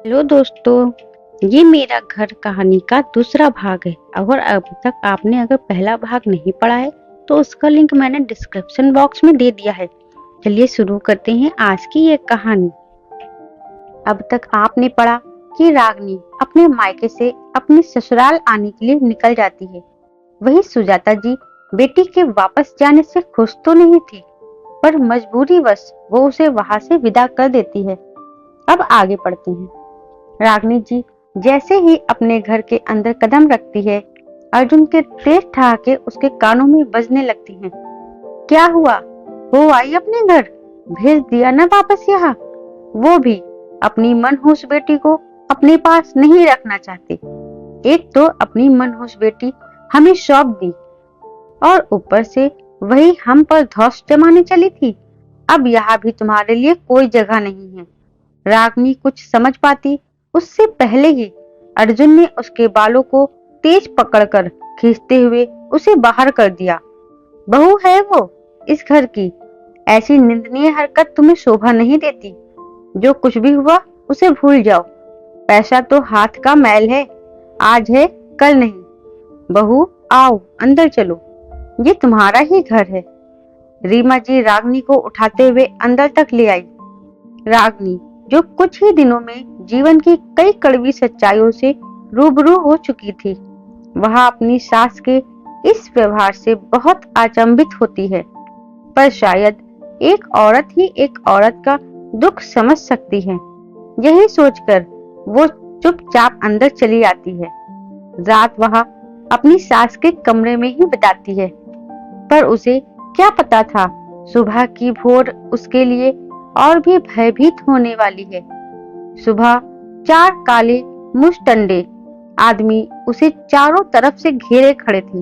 Hello दोस्तों, ये मेरा घर कहानी का दूसरा भाग है। अगर अभी तक आपने पहला भाग नहीं पढ़ा है तो उसका लिंक मैंने डिस्क्रिप्शन बॉक्स में दे दिया है। चलिए शुरू करते हैं आज की ये कहानी। अब तक आपने पढ़ा कि रागिनी अपने मायके से अपने ससुराल आने के लिए निकल जाती है। वही सुजाता जी बेटी के वापस जाने से खुश तो नहीं थी, पर मजबूरीवश वो उसे वहां से विदा कर देती है। अब आगे पढ़ते हैं। रागिनी जी जैसे ही अपने घर के अंदर कदम रखती है, अर्जुन के तेज ठहाके उसके कानों में बजने लगती हैं। क्या हुआ? वो आई अपने घर? भेज दिया ना वापस यहाँ? वो भी अपनी मनहूस बेटी को अपने पास नहीं रखना चाहते। एक तो अपनी मनहूस बेटी हमें सौंप दी और ऊपर से वही हम पर धौंस जमाने चली थी। अब यहाँ भी तुम्हारे लिए कोई जगह नहीं है। रागिनी कुछ समझ पाती उससे पहले ही अर्जुन ने उसके बालों को तेज पकड़कर खींचते हुए उसे बाहर कर दिया। बहू है वो इस घर की, ऐसी निंदनीय हरकत तुम्हें शोभा नहीं देती। जो कुछ भी हुआ उसे भूल जाओ। पैसा तो हाथ का मैल है, आज है कल नहीं। बहू आओ अंदर चलो, ये तुम्हारा ही घर है। रीमा जी रागिनी को उठाते हुए अंदर तक ले आई। रागिनी जो कुछ ही दिनों में जीवन की कई कड़वी सच्चाइयों से रूबरू हो चुकी थी, वह अपनी सास के इस व्यवहार से बहुत अचंभित होती है। पर शायद एक औरत ही एक औरत का दुख समझ सकती है। यही सोचकर वो चुपचाप अंदर चली आती है। रात वह अपनी सास के कमरे में ही बिताती है, पर उसे क्या पता था सुबह की भोर उसके लिए और भी भयभीत होने वाली है। सुबह 4 काले मुश्तंडे आदमी उसे चारों तरफ से घेरे खड़े थे।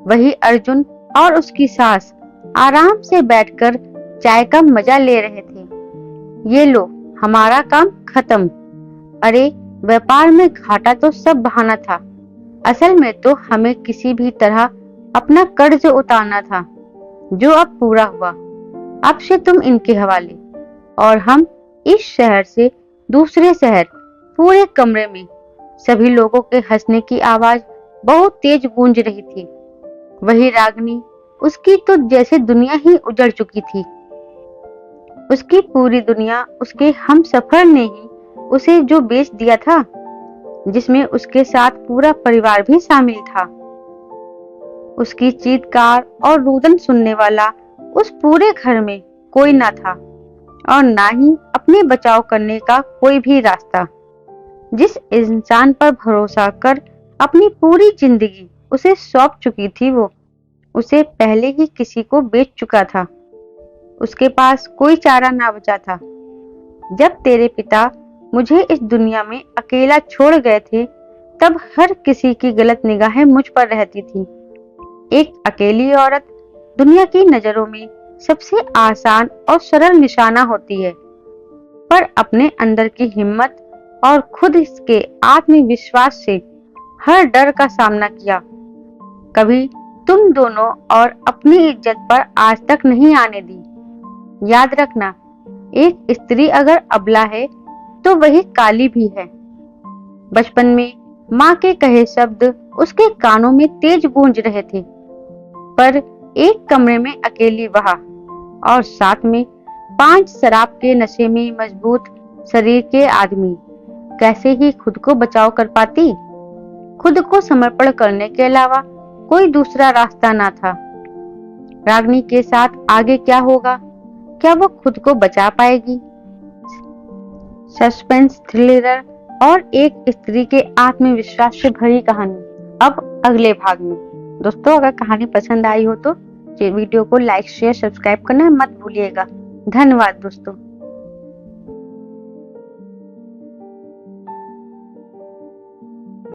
वही अर्जुन और उसकी सास आराम से बैठकर चाय का मजा ले रहे थे। ये लो हमारा काम खत्म। अरे व्यापार में घाटा तो सब बहाना था, असल में तो हमें किसी भी तरह अपना कर्ज उतारना था, जो अब पूरा हुआ। अब से तुम इनके हवाले। और हम इस शहर से दूसरे शहर। पूरे कमरे में सभी लोगों के हंसने की आवाज बहुत तेज गूंज रही थी। वही रागिनी, उसकी तो जैसे दुनिया ही उजड़ चुकी थी। उसकी पूरी दुनिया उसके हमसफर ने ही उसे जो बेच दिया था, जिसमें उसके साथ पूरा परिवार भी शामिल था। उसकी चीत्कार और रुदन सुनने वाला उस पूरे घर में कोई ना था, और ना ही अपने बचाव करने का कोई भी रास्ता। जिस इंसान पर भरोसा कर अपनी पूरी जिंदगी उसे सौंप चुकी थी, वो उसे पहले ही किसी को बेच चुका था। उसके पास कोई चारा ना बचा था। जब तेरे पिता मुझे इस दुनिया में अकेला छोड़ गए थे, तब हर किसी की गलत निगाहें मुझ पर रहती थी। एक अकेली औरत दुनिया की नजरों में सबसे आसान और सरल निशाना होती है, पर अपने अंदर की हिम्मत और खुद के आत्मविश्वास से हर डर का सामना किया। कभी तुम दोनों और अपनी इज्जत पर आज तक नहीं आने दी। याद रखना, एक स्त्री अगर अबला है तो वही काली भी है। बचपन में माँ के कहे शब्द उसके कानों में तेज गूंज रहे थे, पर एक कमरे में अकेली वह, और साथ में 5 शराब के नशे में मजबूत शरीर के आदमी, कैसे ही खुद को बचाव कर पाती? खुद को समर्पण करने के अलावा कोई दूसरा रास्ता ना था। रागिनी के साथ आगे क्या होगा? क्या वो खुद को बचा पाएगी? सस्पेंस, थ्रिलर और एक स्त्री के आत्मविश्वास से भरी कहानी अब अगले भाग में। दोस्तों, अगर कहानी पसंद आई हो तो वीडियो को लाइक, शेयर, सब्सक्राइब करना मत भूलिएगा। धन्यवाद दोस्तों।